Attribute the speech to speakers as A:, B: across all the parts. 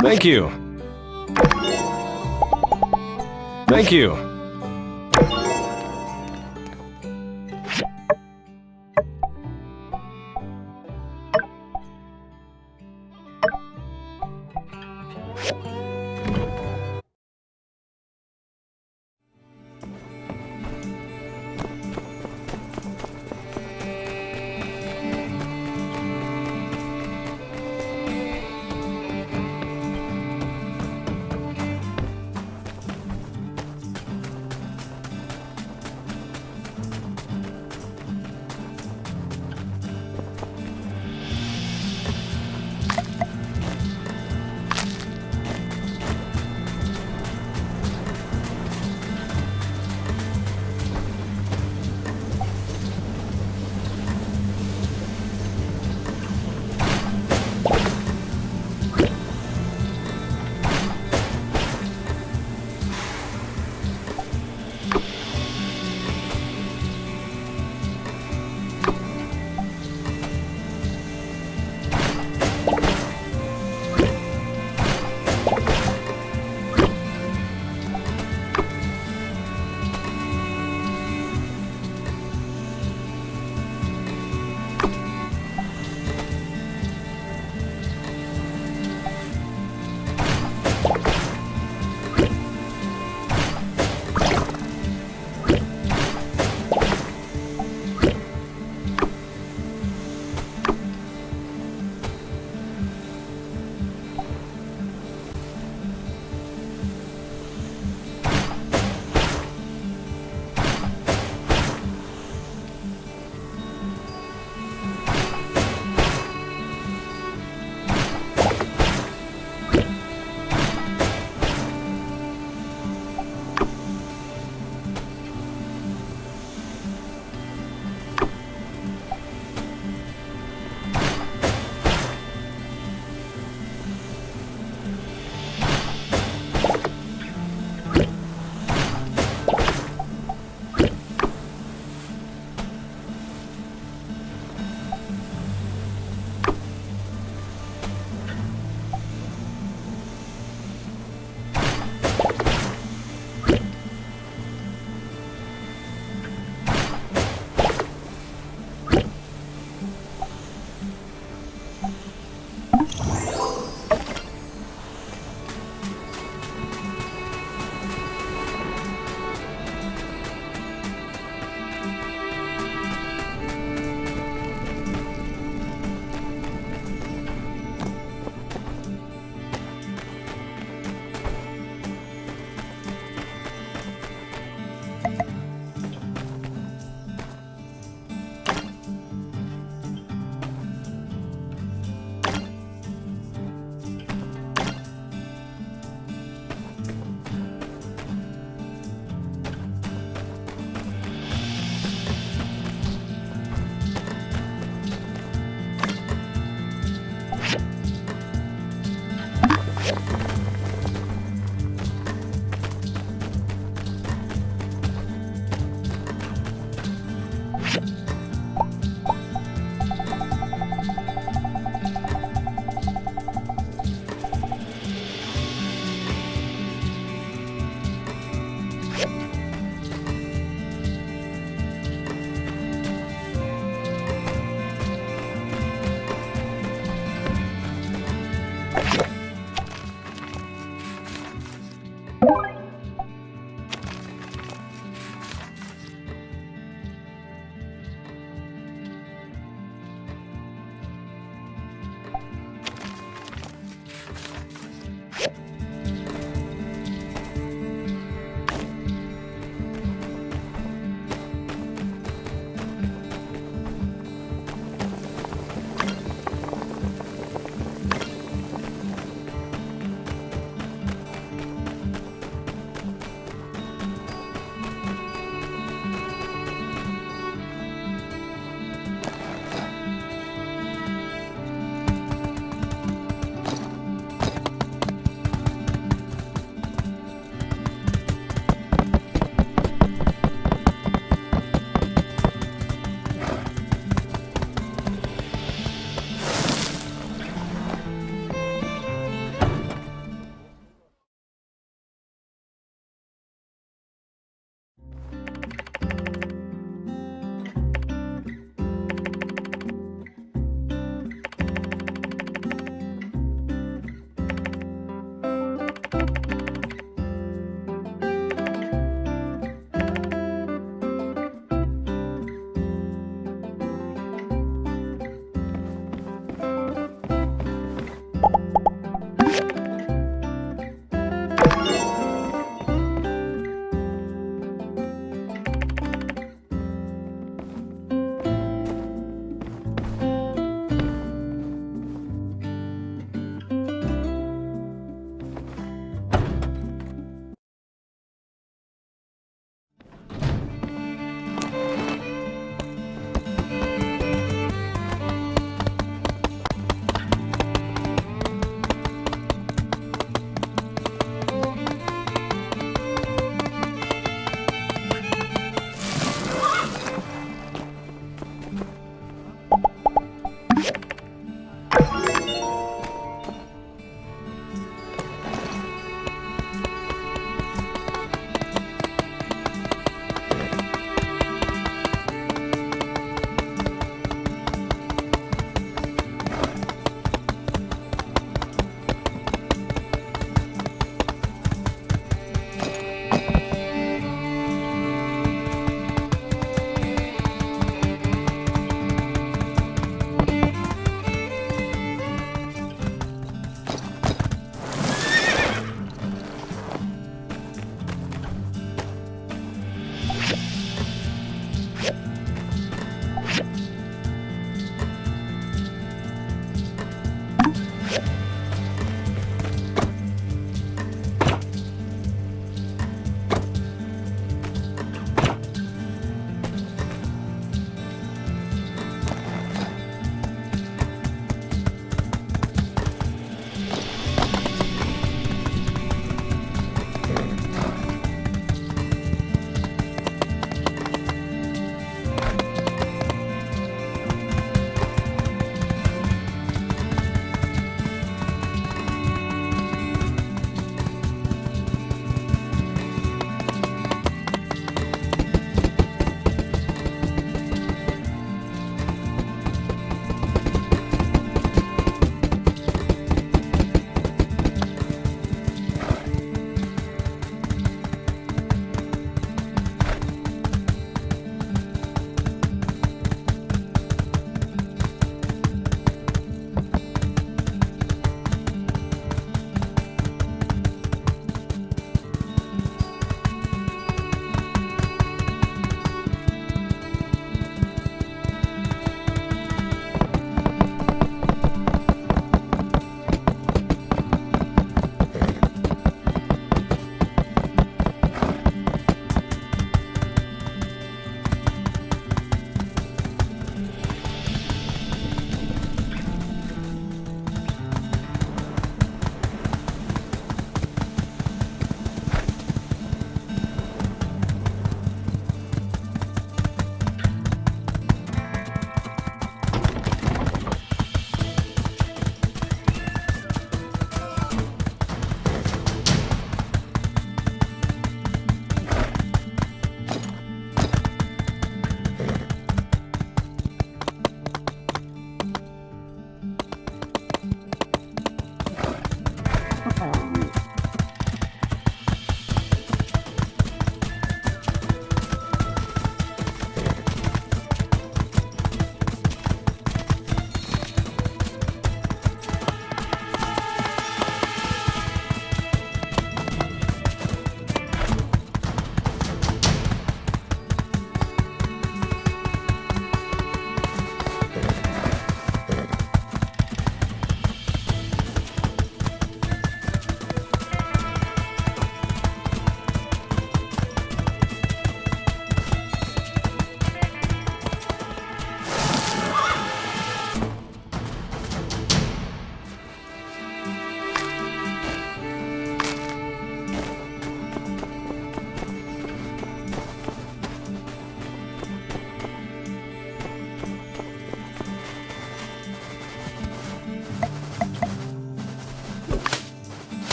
A: Thank you. Thank you.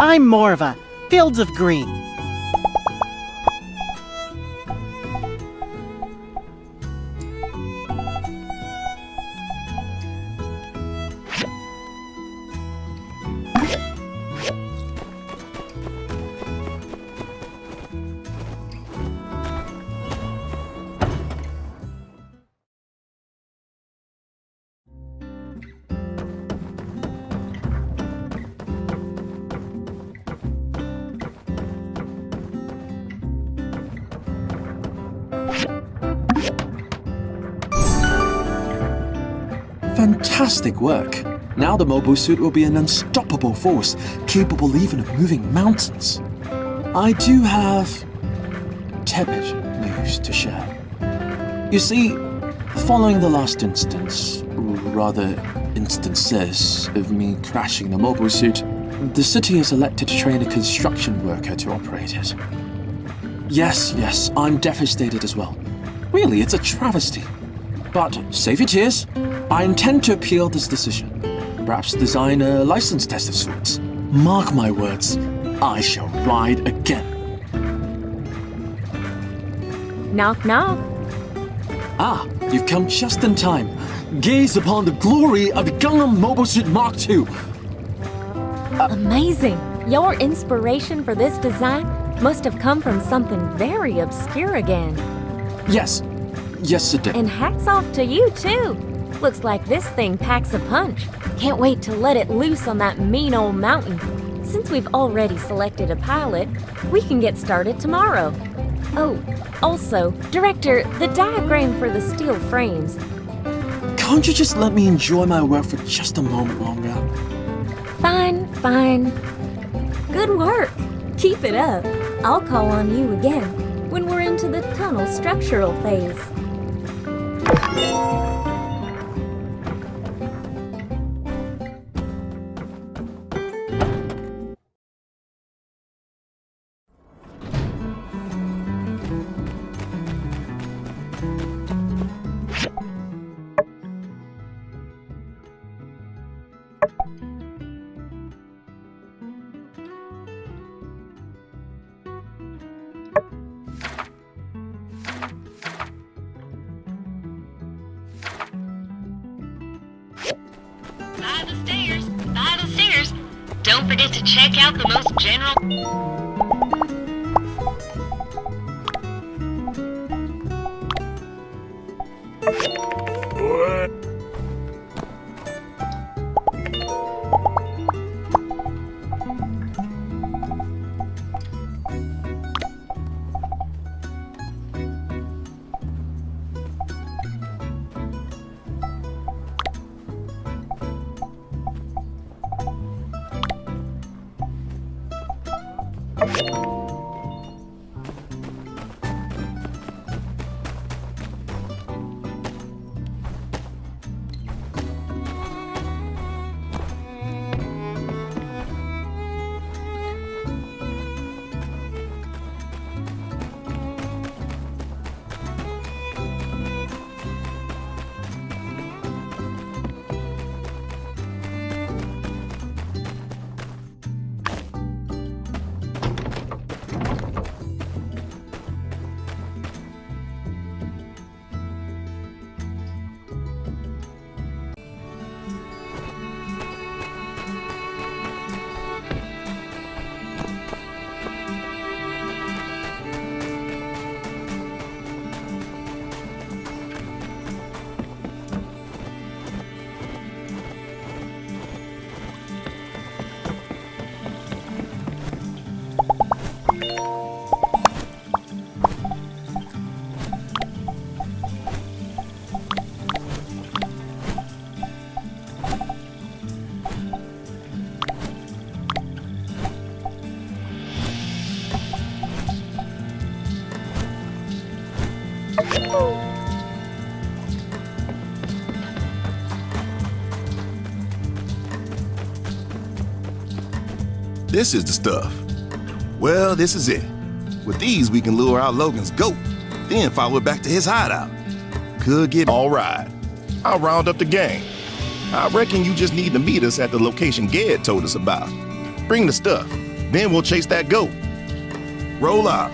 B: I'm more of a fields of green.
C: Fantastic work! Now the mobile suit will be an unstoppable force, capable even of moving mountains. I do have tepid news to share. You see, following the last instances of me crashing the mobile suit, the city has elected to train a construction worker to operate it. Yes, I'm devastated as well. Really, it's a travesty. But save your tears. I intend to appeal this decision. Perhaps design a license test of sorts. Mark my words, I shall ride again.
D: Knock, knock.
C: Ah, you've come just in time. Gaze upon the glory of the Gundam Mobile Suit Mark II.
D: Amazing. Your inspiration for this design must have come from something very obscure again.
C: Yes, it did.
D: And hats off to you, too. Looks like this thing packs a punch. Can't wait to let it loose on that mean old mountain. Since we've already selected a pilot, we can get started tomorrow. Oh, also, Director, the diagram for the steel frames.
C: Can't you just let me enjoy my work for just a moment longer?
D: Fine. Good work. Keep it up. I'll call on you again when we're into the tunnel structural phase.
E: By the stairs. Don't forget to check out the most general...
F: This is the stuff. Well, this is it. With these, we can lure out Logan's goat, then follow it back to his hideout. Could get all right. I'll round up the gang. I reckon you just need to meet us at the location Ged told us about. Bring the stuff, then we'll chase that goat. Roll out.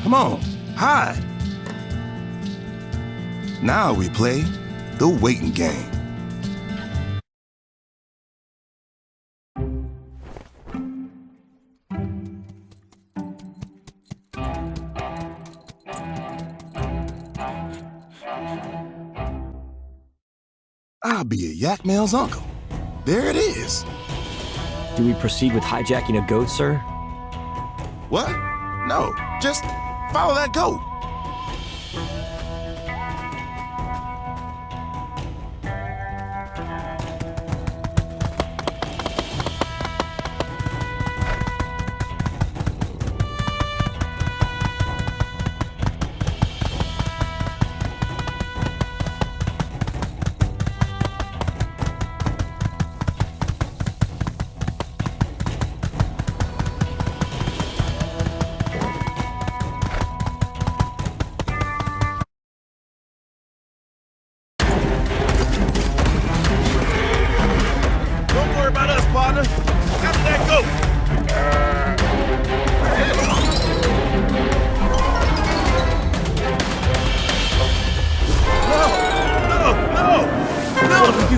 F: Come on, hide. Now we play the waiting game. I'll be a yak male's uncle. There it is.
G: Do we proceed with hijacking a goat, sir?
F: What? No, just follow that goat.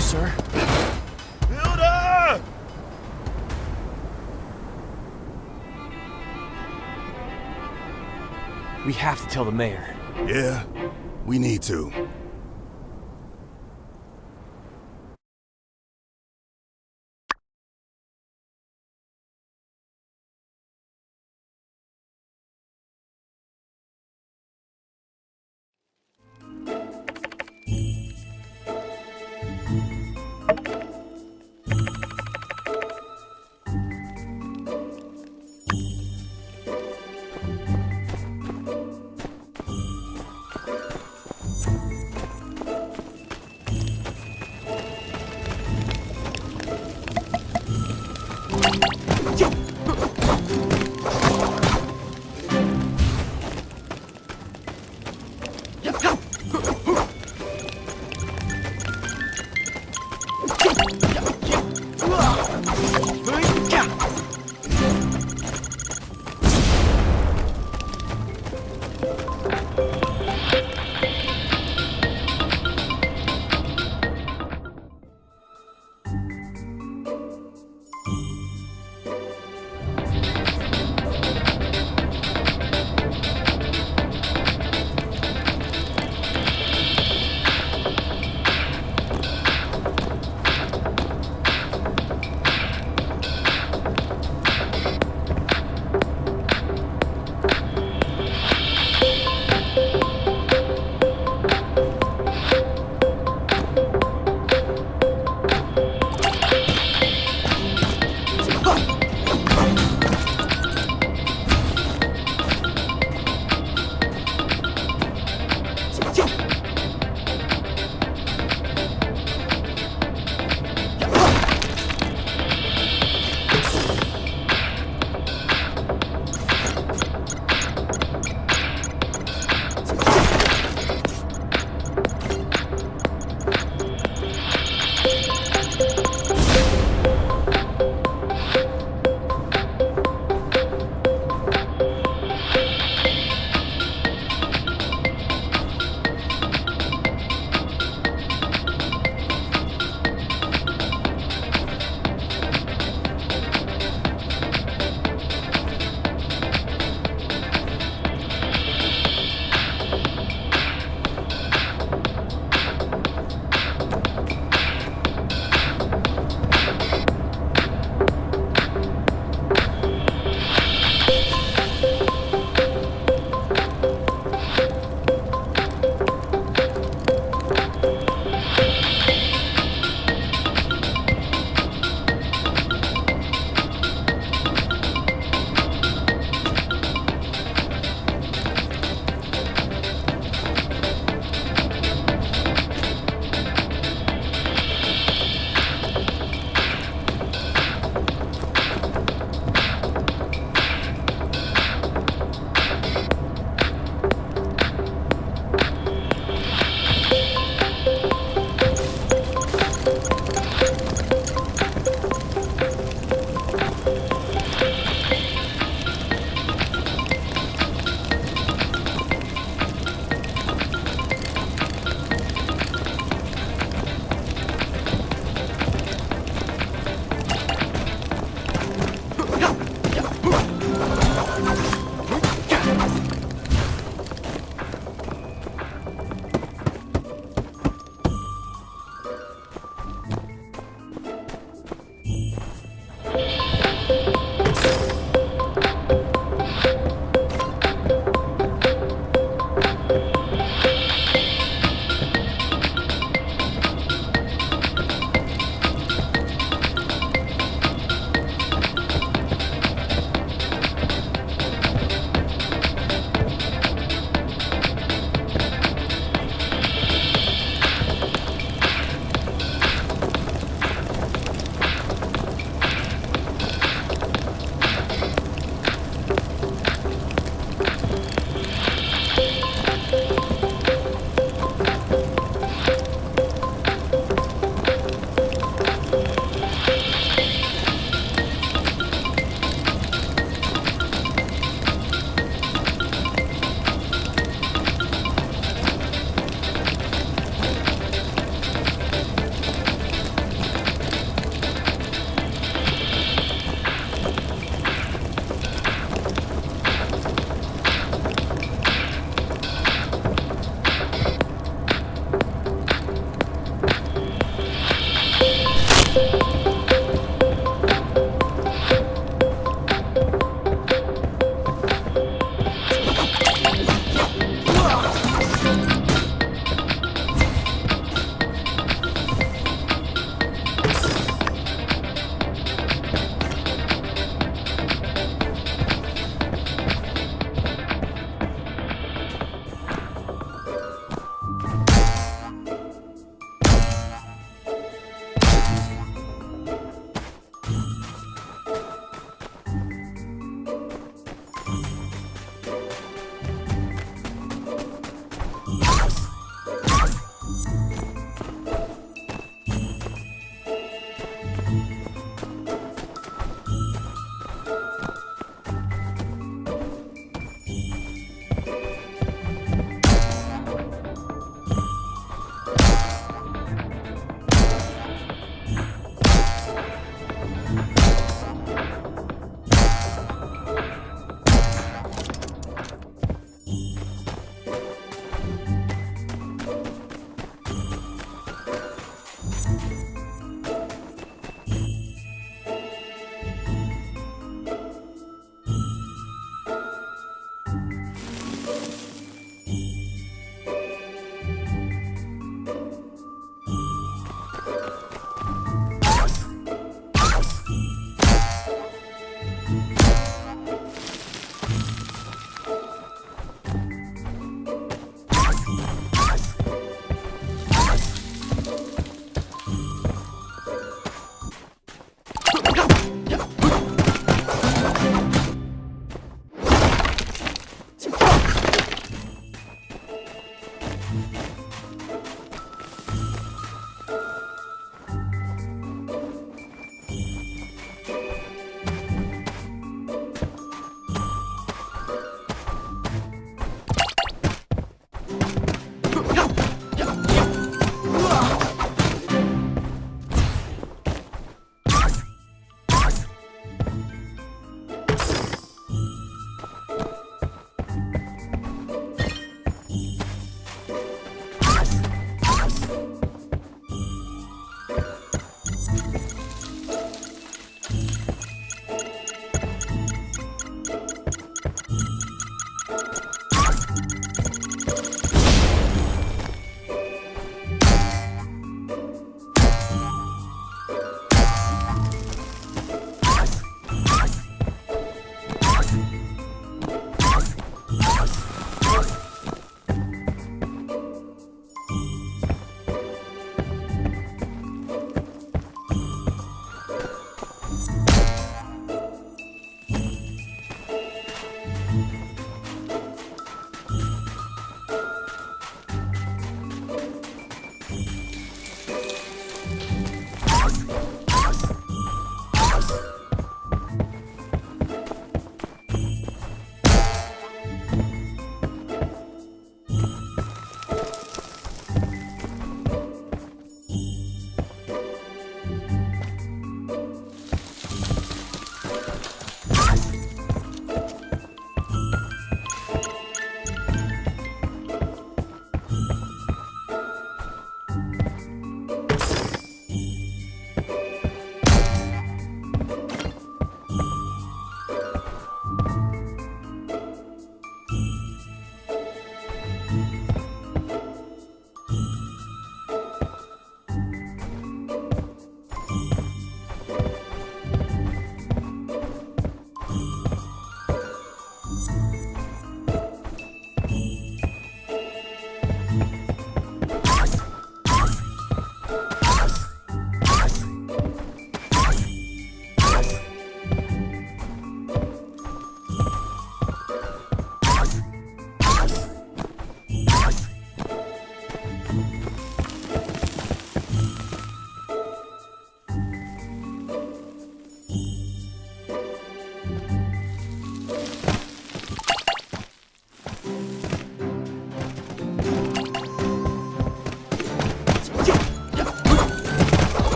G: Sir.
F: Hilda!
G: We have to tell the mayor.
F: Yeah, we need to.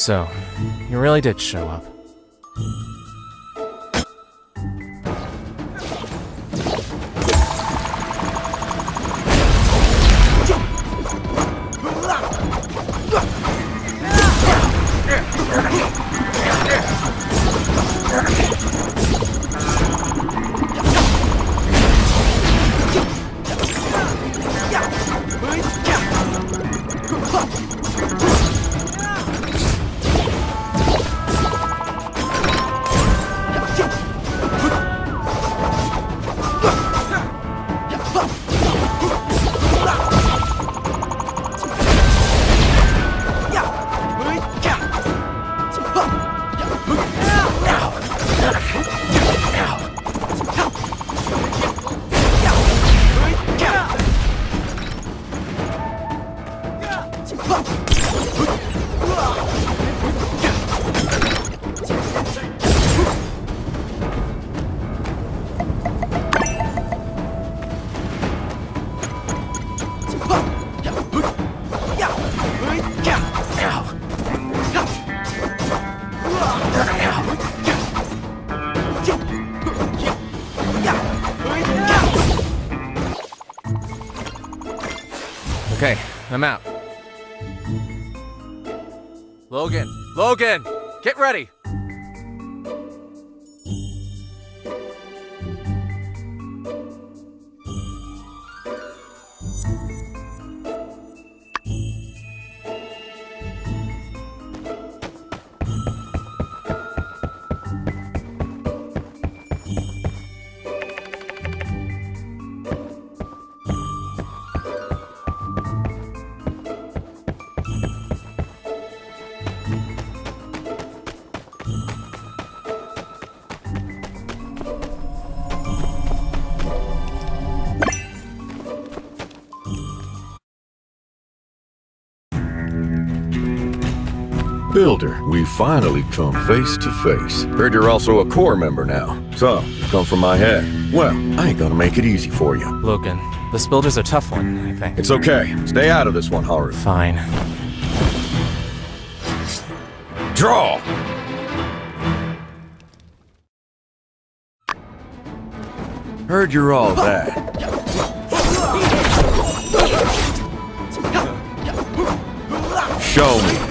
H: So, you really did show up. Okay, I'm out. Logan, get ready!
I: Builder, we finally come face to face. Heard you're also a core member now. So, you come from my head. Well, I ain't gonna make it easy for you.
H: Logan, this builder's a tough one, I think.
I: It's okay. Stay out of this one, Haru.
H: Fine.
I: Draw! Heard you're all that. Show me.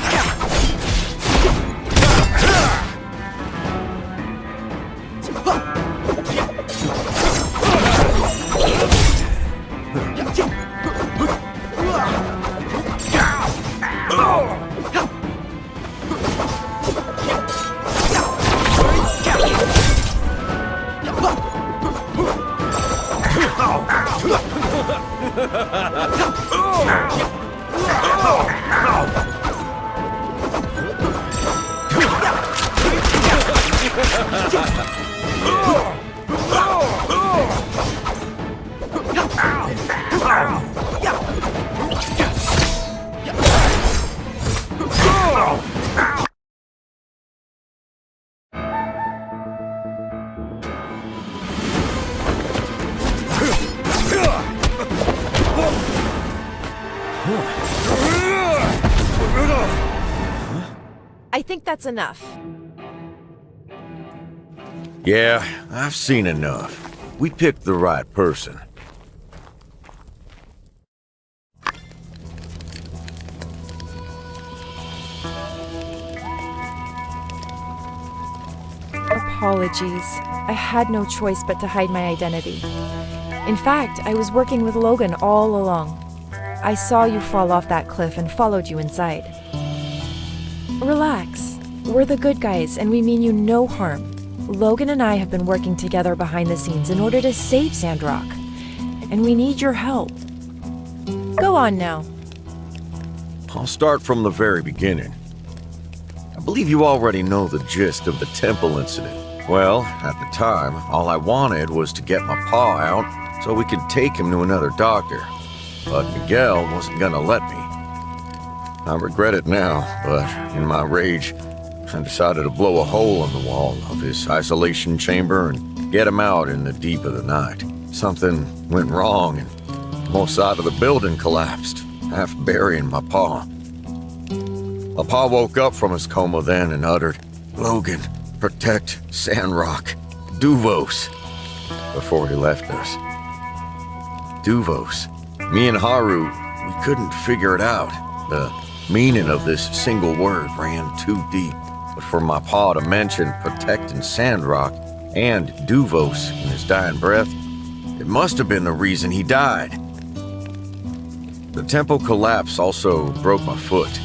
J: I think that's enough.
I: Yeah, I've seen enough. We picked the right person.
J: Apologies. I had no choice but to hide my identity. In fact, I was working with Logan all along. I saw you fall off that cliff and followed you inside. Relax. We're the good guys, and we mean you no harm. Logan and I have been working together behind the scenes in order to save Sandrock, and we need your help. Go on now.
I: I'll start from the very beginning. I believe you already know the gist of the temple incident. Well, at the time, all I wanted was to get my paw out so we could take him to another doctor. But Miguel wasn't gonna let me. I regret it now, but in my rage, I decided to blow a hole in the wall of his isolation chamber and get him out in the deep of the night. Something went wrong and the whole side of the building collapsed, half burying my paw. My pa woke up from his coma then and uttered, "Logan, protect Sandrock. Duvos," before he left us. Duvos. Me and Haru, we couldn't figure it out. The meaning of this single word ran too deep. But for my pa to mention protecting Sandrock and Duvos in his dying breath, it must have been the reason he died. The temple collapse also broke my foot,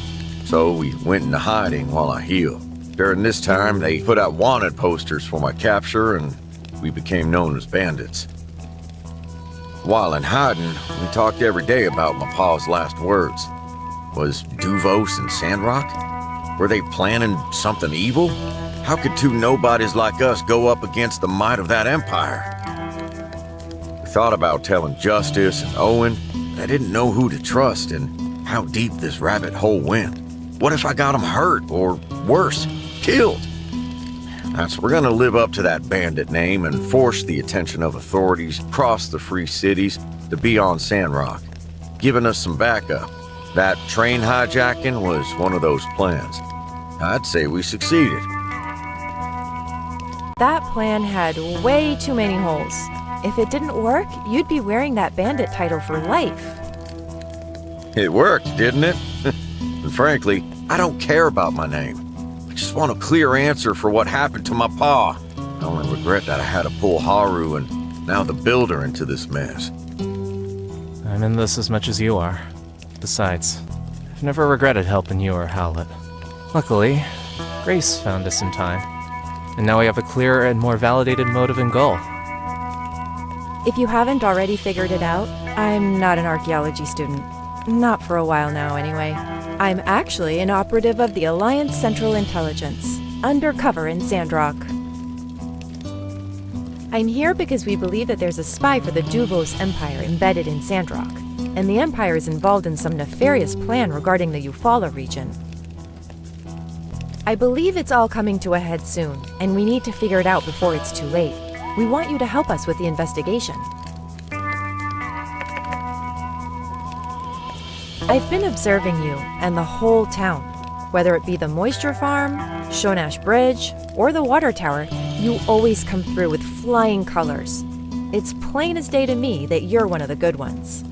I: so we went into hiding while I healed. During this time, they put out wanted posters for my capture, and we became known as bandits. While in hiding, we talked every day about my pa's last words. Was Duvos and Sandrock? Were they planning something evil? How could two nobodies like us go up against the might of that empire? We thought about telling Justice and Owen, but I didn't know who to trust and how deep this rabbit hole went. What if I got them hurt, or worse, killed? So we're gonna live up to that bandit name and force the attention of authorities across the free cities to be on Sandrock, giving us some backup. That train hijacking was one of those plans. I'd say we succeeded.
J: That plan had way too many holes. If it didn't work, you'd be wearing that bandit title for life.
I: It worked, didn't it? And frankly, I don't care about my name. I just want a clear answer for what happened to my pa. I only regret that I had to pull Haru and now the Builder into this mess.
H: I'm in this as much as you are. Besides, I've never regretted helping you or Howlett. Luckily, Grace found us in time, and now we have a clearer and more validated motive and goal.
J: If you haven't already figured it out, I'm not an archaeology student. Not for a while now, anyway. I'm actually an operative of the Alliance Central Intelligence, undercover in Sandrock. I'm here because we believe that there's a spy for the Duvos Empire embedded in Sandrock, and the Empire is involved in some nefarious plan regarding the Eufaula region. I believe it's all coming to a head soon, and we need to figure it out before it's too late. We want you to help us with the investigation. I've been observing you and the whole town. Whether it be the Moisture Farm, Shonash Bridge, or the Water Tower, you always come through with flying colors. It's plain as day to me that you're one of the good ones.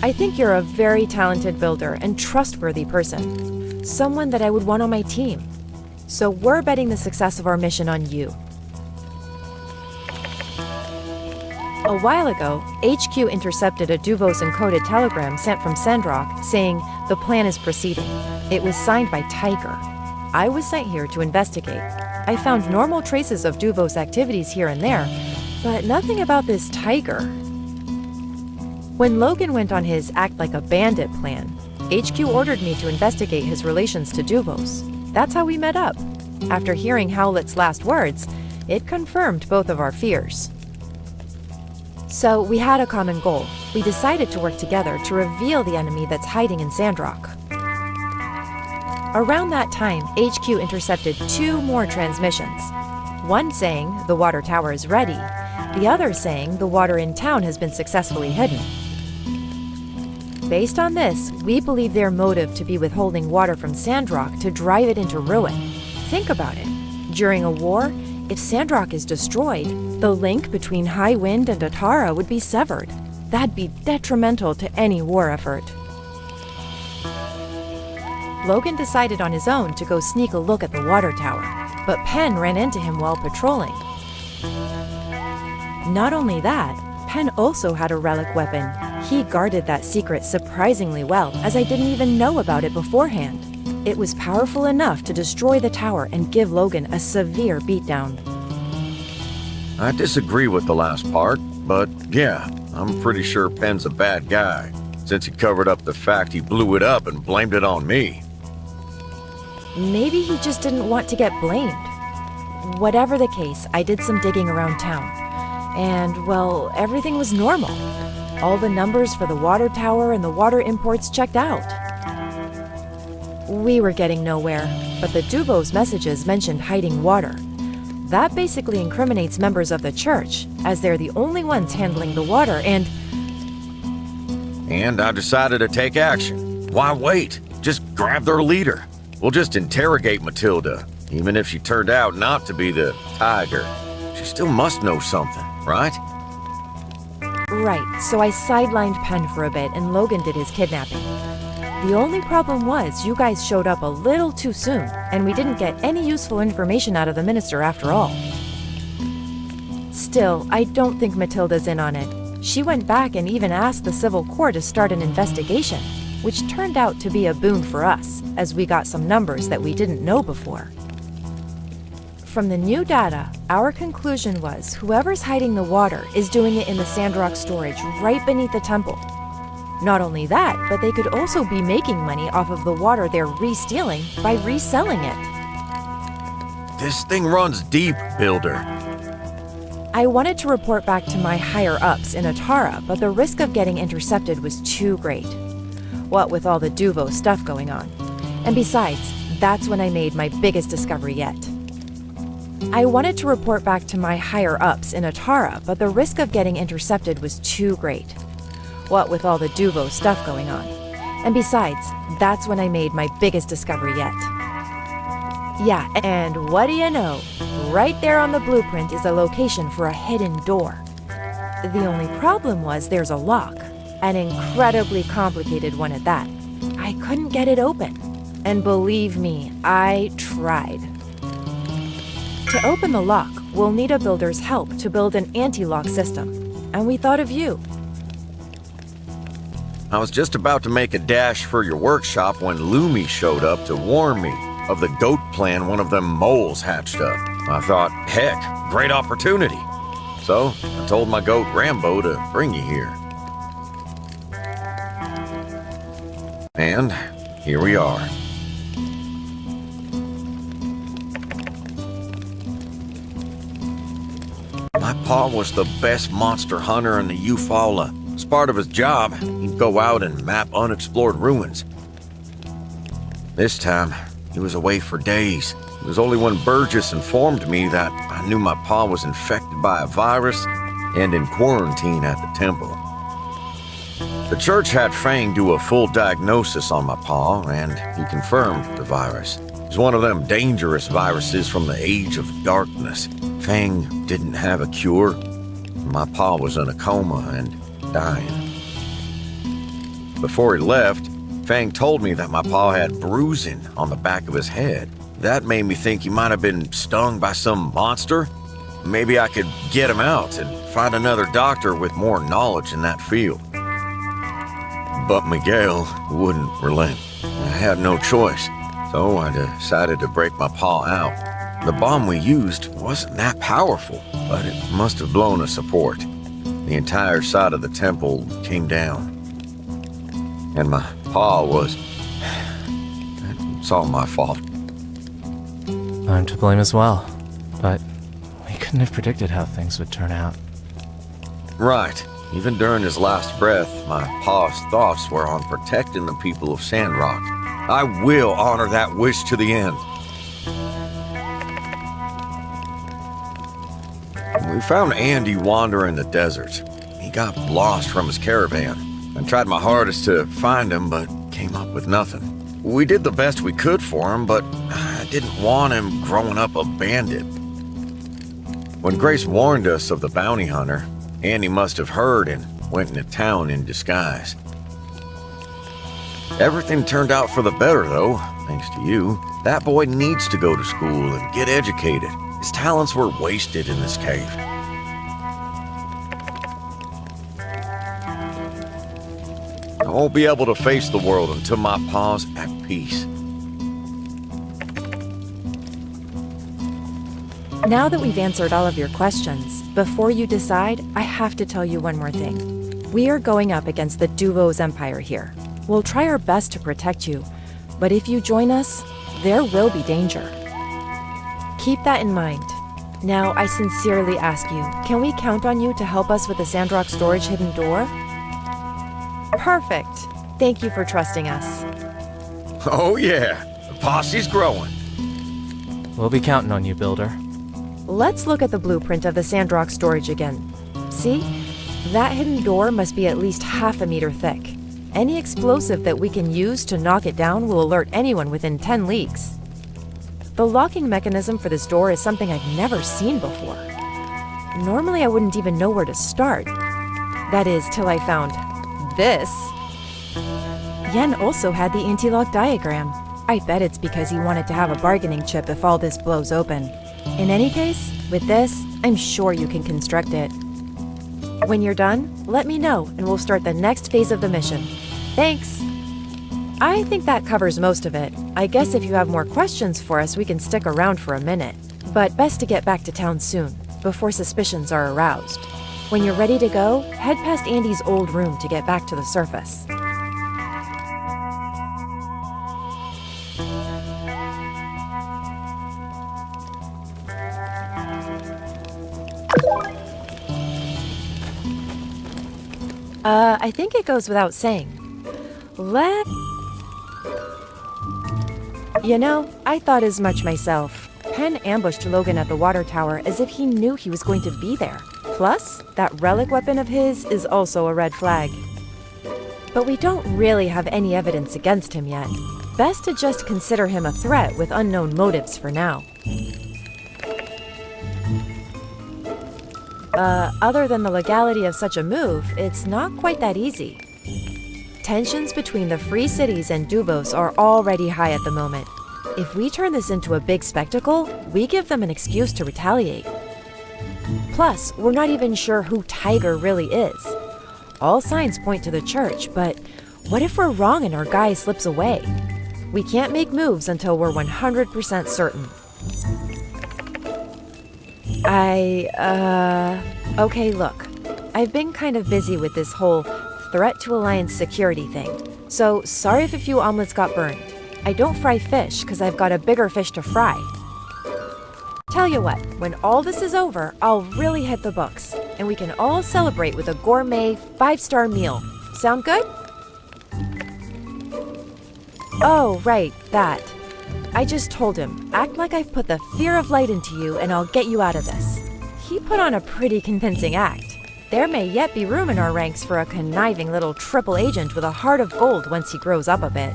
J: I think you're a very talented builder and trustworthy person. Someone that I would want on my team. So we're betting the success of our mission on you. A while ago, HQ intercepted a Duvos encoded telegram sent from Sandrock saying the plan is proceeding. It was signed by Tiger. I was sent here to investigate. I found normal traces of Duvos activities here and there, but nothing about this Tiger. When Logan went on his act like a bandit plan, HQ ordered me to investigate his relations to Duvos. That's how we met up. After hearing Howlett's last words, it confirmed both of our fears. So we had a common goal. We decided to work together to reveal the enemy that's hiding in Sandrock. Around that time, HQ intercepted 2 more transmissions. One saying the water tower is ready, the other saying the water in town has been successfully hidden. Based on this, we believe their motive to be withholding water from Sandrock to drive it into ruin. Think about it. During a war, if Sandrock is destroyed, the link between High Wind and Atara would be severed. That'd be detrimental to any war effort. Logan decided on his own to go sneak a look at the water tower, but Penn ran into him while patrolling. Not only that, Penn also had a relic weapon. He guarded that secret surprisingly well, as I didn't even know about it beforehand. It was powerful enough to destroy the tower and give Logan a severe beatdown.
I: I disagree with the last part, but yeah, I'm pretty sure Penn's a bad guy, since he covered up the fact he blew it up and blamed it on me.
J: Maybe he just didn't want to get blamed. Whatever the case, I did some digging around town. And, well, everything was normal. All the numbers for the water tower and the water imports checked out. We were getting nowhere, but the Duvos messages mentioned hiding water. That basically incriminates members of the church, as they're the only ones handling the water, and
I: I decided to take action. Why wait? just grab their leader. We'll just interrogate Matilda, even if she turned out not to be the tiger. She still must know something, right?
J: Right, so I sidelined Penn for a bit and Logan did his kidnapping. The only problem was you guys showed up a little too soon, and we didn't get any useful information out of the minister after all. Still, I don't think Matilda's in on it. She went back and even asked the civil court to start an investigation, which turned out to be a boon for us, as we got some numbers that we didn't know before. From the new data, our conclusion was whoever's hiding the water is doing it in the Sandrock storage right beneath the temple. Not only that, but they could also be making money off of the water they're re-stealing by reselling it.
I: This thing runs deep, Builder.
J: I wanted to report back to my higher-ups in Atara, but the risk of getting intercepted was too great. What with all the Duvo stuff going on. And besides, that's when I made my biggest discovery yet. I wanted to report back to my higher-ups in Atara, but the risk of getting intercepted was too great. What with all the Duvo stuff going on. And besides, that's when I made my biggest discovery yet. Yeah, and what do you know? Right there on the blueprint is a location for a hidden door. The only problem was there's a lock, an incredibly complicated one at that. I couldn't get it open. And believe me, I tried. To open the lock, we'll need a builder's help to build an anti-lock system. And we thought of you.
I: I was just about to make a dash for your workshop when Lumi showed up to warn me of the goat plan one of them moles hatched up. I thought, heck, great opportunity. So, I told my goat Rambo to bring you here. And here we are. My pa was the best monster hunter in the Eufaula. As part of his job, he'd go out and map unexplored ruins. This time, he was away for days. It was only when Burgess informed me that I knew my pa was infected by a virus and in quarantine at the temple. The church had Fang do a full diagnosis on my pa, and he confirmed the virus. It was one of them dangerous viruses from the Age of Darkness. Fang didn't have a cure. My pa was in a coma and dying. Before he left, Fang told me that my pa had bruising on the back of his head. That made me think he might have been stung by some monster. Maybe I could get him out and find another doctor with more knowledge in that field. But Miguel wouldn't relent. I had no choice, so I decided to break my pa out. The bomb we used wasn't that powerful, but it must have blown a support. The entire side of the temple came down. And my pa was... It's all my fault.
H: I'm to blame as well, but we couldn't have predicted how things would turn out.
I: Right. Even during his last breath, my pa's thoughts were on protecting the people of Sandrock. I will honor that wish to the end. We found Andy wandering in the desert. He got lost from his caravan. I tried my hardest to find him, but came up with nothing. We did the best we could for him, but I didn't want him growing up a bandit. When Grace warned us of the bounty hunter, Andy must have heard and went into town in disguise. Everything turned out for the better, though, thanks to you. That boy needs to go to school and get educated. His talents were wasted in this cave. I won't be able to face the world until my pa's at peace.
J: Now that we've answered all of your questions, before you decide, I have to tell you one more thing. We are going up against the Duvo's Empire here. We'll try our best to protect you, but if you join us, there will be danger. Keep that in mind. Now, I sincerely ask you, can we count on you to help us with the Sandrock storage hidden door? Perfect. Thank you for trusting us.
I: Oh yeah, the posse's growing.
H: We'll be counting on you, Builder.
J: Let's look at the blueprint of the Sandrock storage again. See? That hidden door must be at least half a meter thick. Any explosive that we can use to knock it down will alert anyone within 10 leagues. The locking mechanism for this door is something I've never seen before. Normally I wouldn't even know where to start. That is, till I found this. Yen also had the anti-lock diagram. I bet it's because he wanted to have a bargaining chip if all this blows open. In any case, with this, I'm sure you can construct it. When you're done, let me know and we'll start the next phase of the mission. Thanks! I think that covers most of it. I guess if you have more questions for us, we can stick around for a minute. But best to get back to town soon, before suspicions are aroused. When you're ready to go, head past Andy's old room to get back to the surface. I think it goes without saying. You know, I thought as much myself. Penn ambushed Logan at the water tower as if he knew he was going to be there. Plus, that relic weapon of his is also a red flag. But we don't really have any evidence against him yet. Best to just consider him a threat with unknown motives for now. Other than the legality of such a move, it's not quite that easy. Tensions between the Free Cities and Duvos are already high at the moment. If we turn this into a big spectacle, we give them an excuse to retaliate. Plus, we're not even sure who Tiger really is. All signs point to the church, but what if we're wrong and our guy slips away? We can't make moves until we're 100% certain. Okay, look. I've been kind of busy with this whole threat to Alliance security thing, so sorry if a few omelets got burned. I don't fry fish because I've got a bigger fish to fry. Tell you what, when all this is over, I'll really hit the books, and we can all celebrate with a gourmet 5-star meal. Sound good? Oh, right, that. I just told him, act like I've put the fear of light into you and I'll get you out of this. He put on a pretty convincing act. There may yet be room in our ranks for a conniving little triple agent with a heart of gold once he grows up a bit.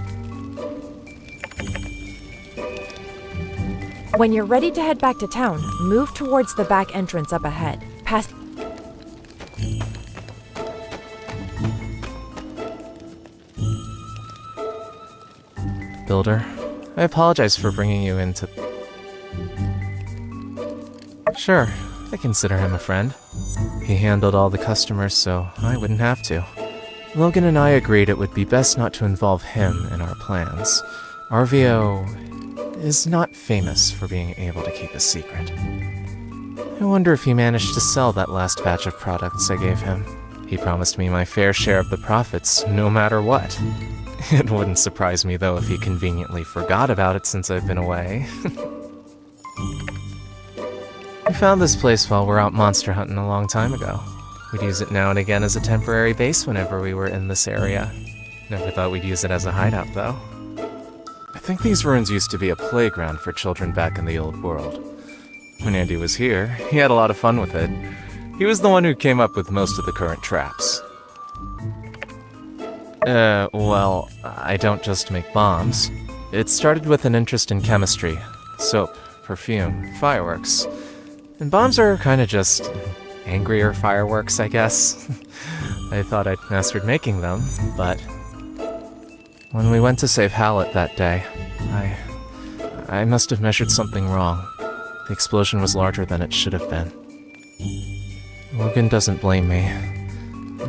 J: When you're ready to head back to town, move towards the back entrance up ahead, past...
H: Builder, I apologize for bringing you into... Sure, I consider him a friend. He handled all the customers, so I wouldn't have to. Logan and I agreed it would be best not to involve him in our plans. RVO is not famous for being able to keep a secret. I wonder if he managed to sell that last batch of products I gave him. He promised me my fair share of the profits, no matter what. It wouldn't surprise me, though, if he conveniently forgot about it since I've been away. We found this place while we're out monster hunting a long time ago. We'd use it now and again as a temporary base whenever we were in this area. Never thought we'd use it as a hideout, though. I think these ruins used to be a playground for children back in the old world. When Andy was here, he had a lot of fun with it. He was the one who came up with most of the current traps. Well, I don't just make bombs. It started with an interest in chemistry. Soap, perfume, fireworks. And bombs are kinda just angrier fireworks, I guess. I thought I'd mastered making them, but... when we went to save Hallett that day, I must have measured something wrong. The explosion was larger than it should have been. Logan doesn't blame me.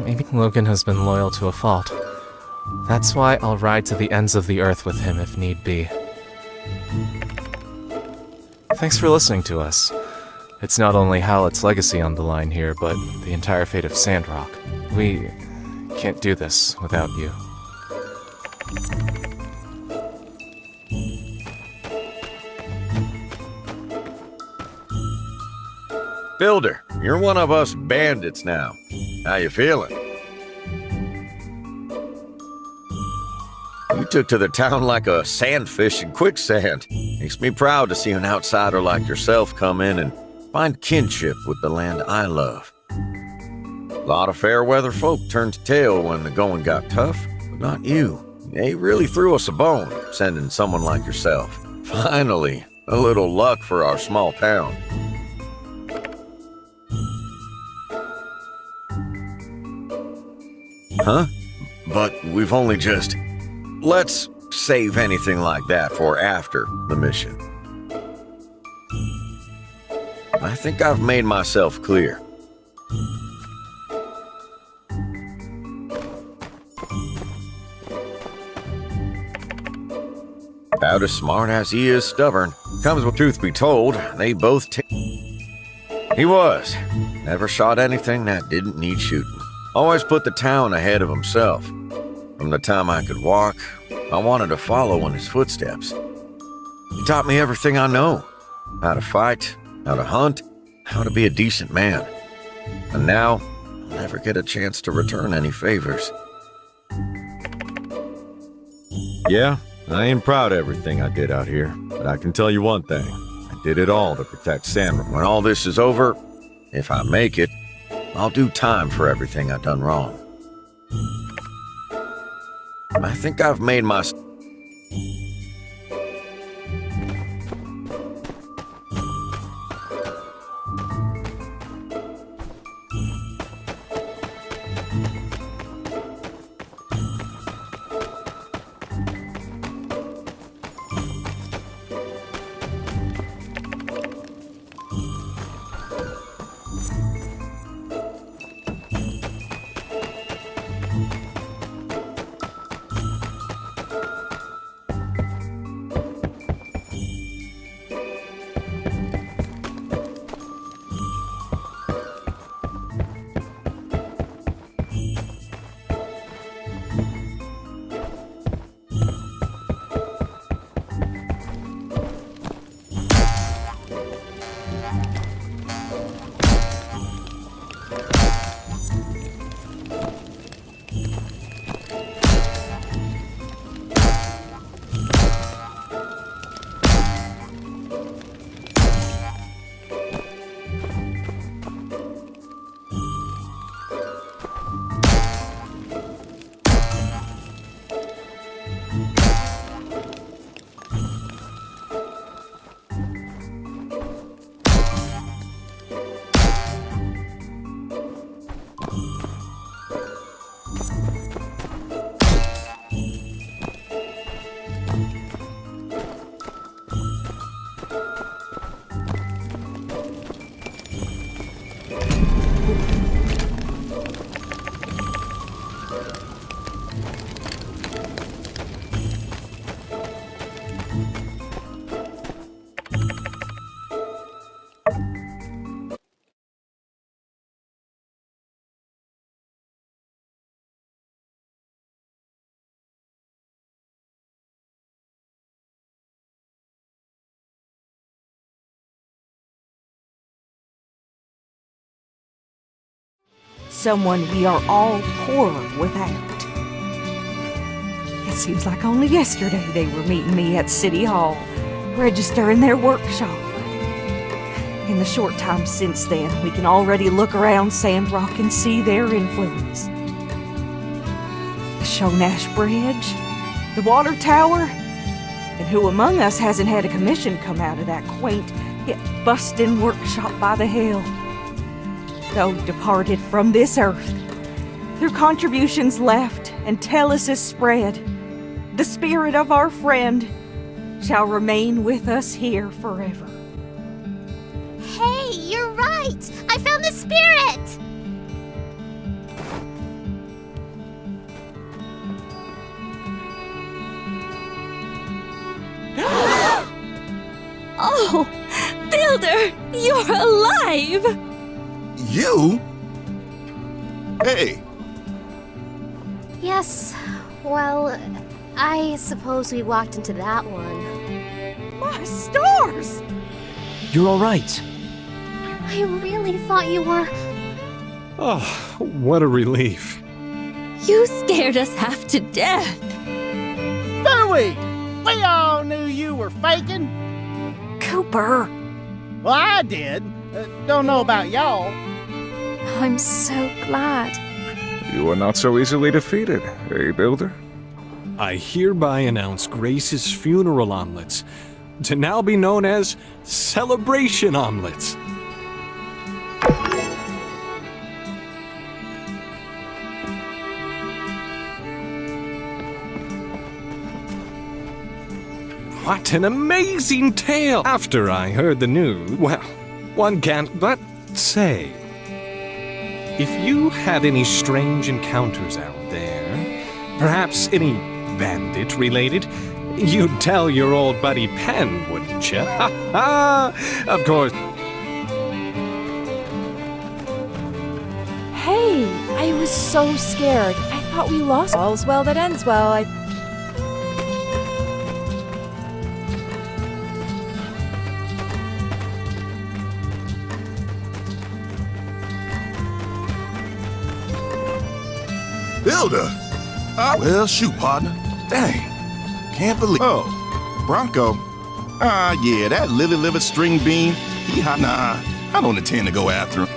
H: Maybe Logan has been loyal to a fault. That's why I'll ride to the ends of the earth with him if need be. Thanks for listening to us. It's not only Hallett's legacy on the line here, but the entire fate of Sandrock. We can't do this without you.
I: Builder, you're one of us bandits now. How you feeling? You took to the town like a sandfish in quicksand. Makes me proud to see an outsider like yourself come in and find kinship with the land I love. A lot of fair weather folk turned tail when the going got tough, but not you. They really threw us a bone, sending someone like yourself. Finally, a little luck for our small town. Huh? But we've only just... Let's save anything like that for after the mission. I think I've made myself clear. About as smart as he is stubborn. Comes with truth be told, they both He was. Never shot anything that didn't need shooting. Always put the town ahead of himself. From the time I could walk, I wanted to follow in his footsteps. He taught me everything I know. How to fight, how to hunt, how to be a decent man. And now, I'll never get a chance to return any favors.
K: Yeah, I ain't proud of everything I did out here, but I can tell you one thing. I did it all to protect Sandrock.
I: When all this is over, if I make it, I'll do time for everything I've done wrong. I think I've made my...
L: Someone we are all poorer without. It seems like only yesterday they were meeting me at City Hall, registering their workshop. In the short time since then, we can already look around Sandrock and see their influence. The Shonash Bridge, the water tower, and who among us hasn't had a commission come out of that quaint yet bustin' workshop by the hill? Though departed from this earth, their contributions left and telesis spread, the spirit of our friend shall remain with us here forever.
M: Hey, you're right! I found the spirit!
N: Oh, Builder, you're alive!
F: You? Hey!
M: Yes, well, I suppose we walked into that one.
L: My stars!
G: You're all right.
M: I really thought you were...
A: Oh, what a relief.
N: You scared us half to death.
B: Phooey! We all knew you were faking.
L: Cooper!
B: Well, I did. Don't know about y'all.
J: I'm so glad.
A: You are not so easily defeated, eh, Builder? I hereby announce Grace's funeral omelets to now be known as celebration omelets. What an amazing tale! After I heard the news, well, one can't but say. If you had any strange encounters out there, perhaps any bandit-related, you'd tell your old buddy Penn, wouldn't you? Ha ha! Of course.
J: Hey, I was so scared. I thought we lost. All's well that ends well.
F: Builder! Well, shoot, partner. Dang. Can't believe. Oh, Bronco. Yeah, that lily-livered string bean. Nah, I don't intend to go after him.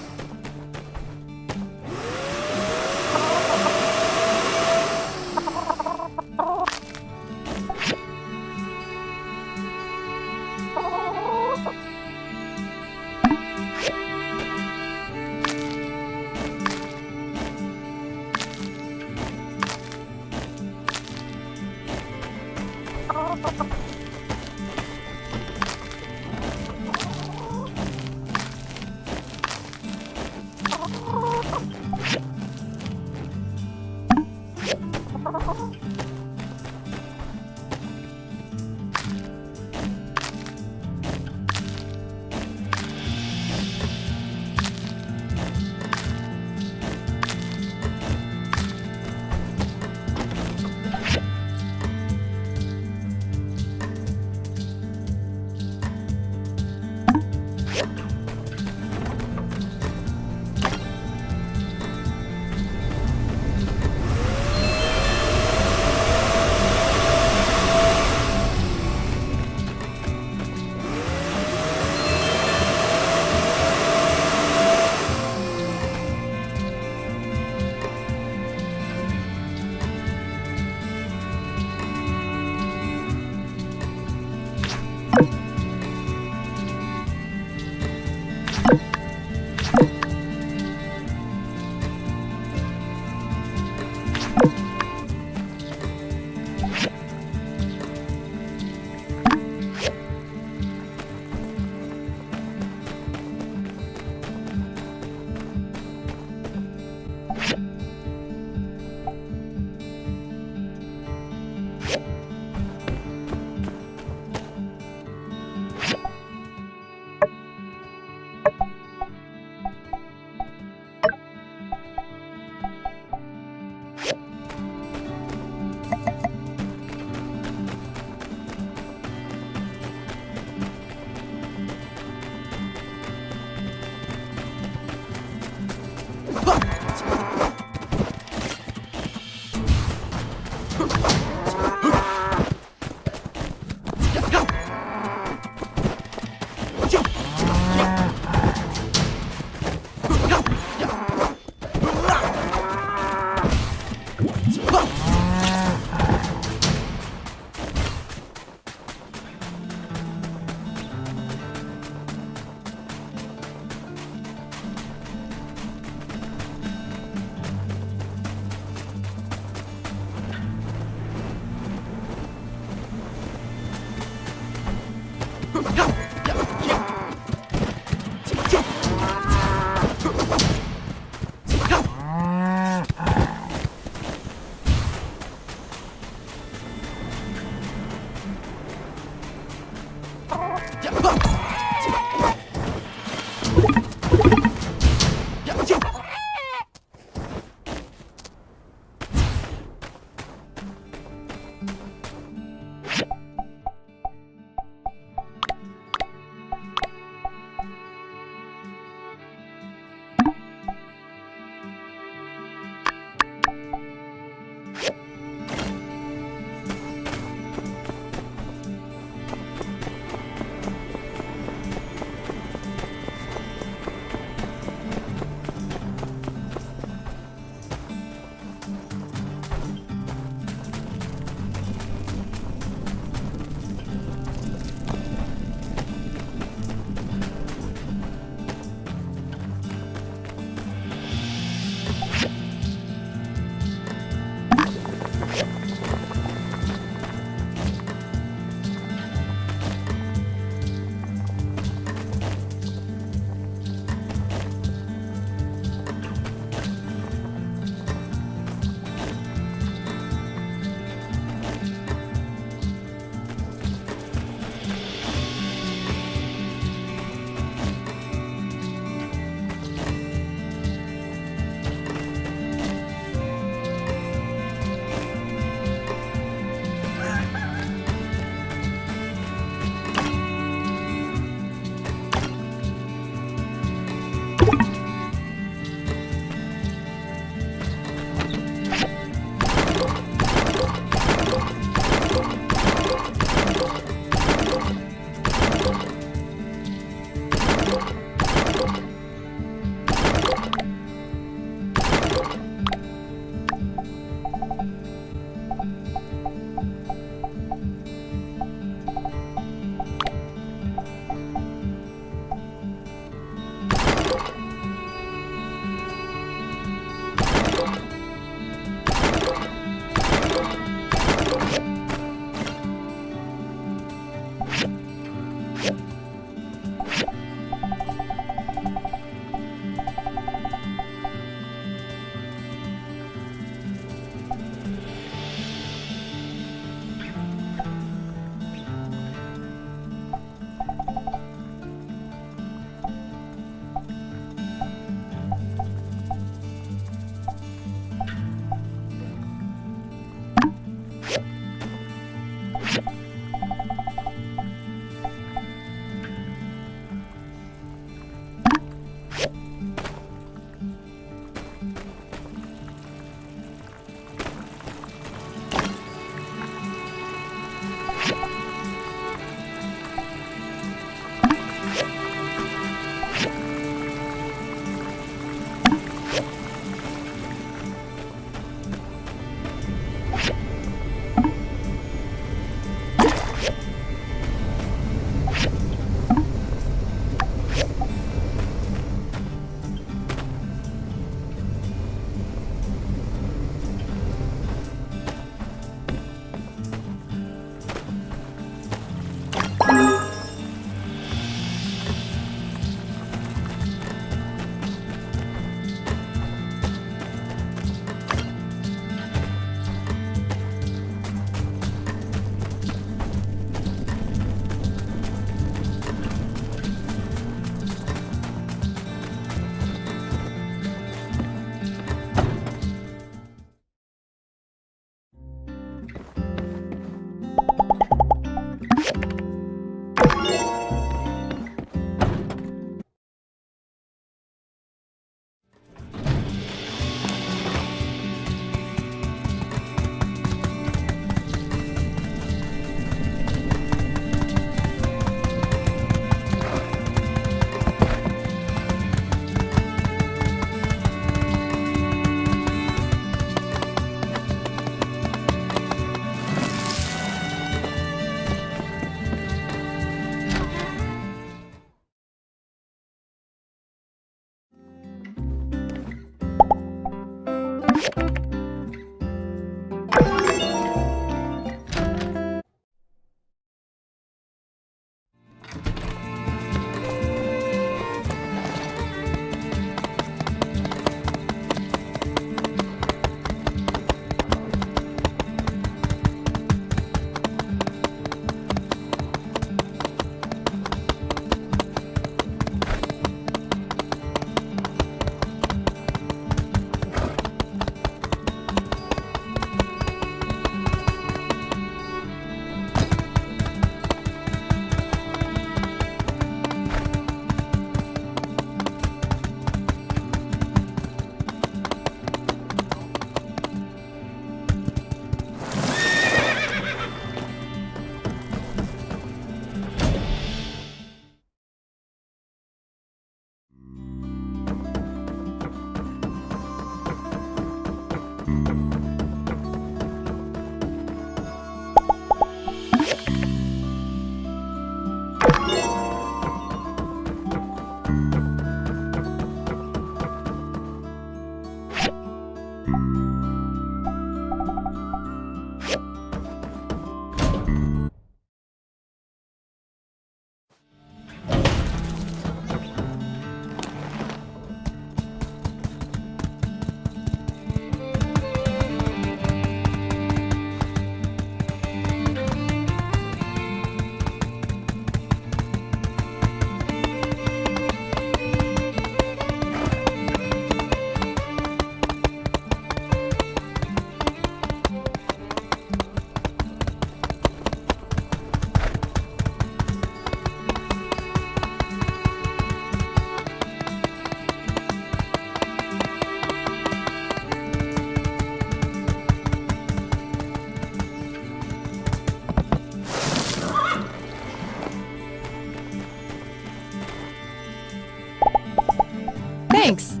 J: Thanks.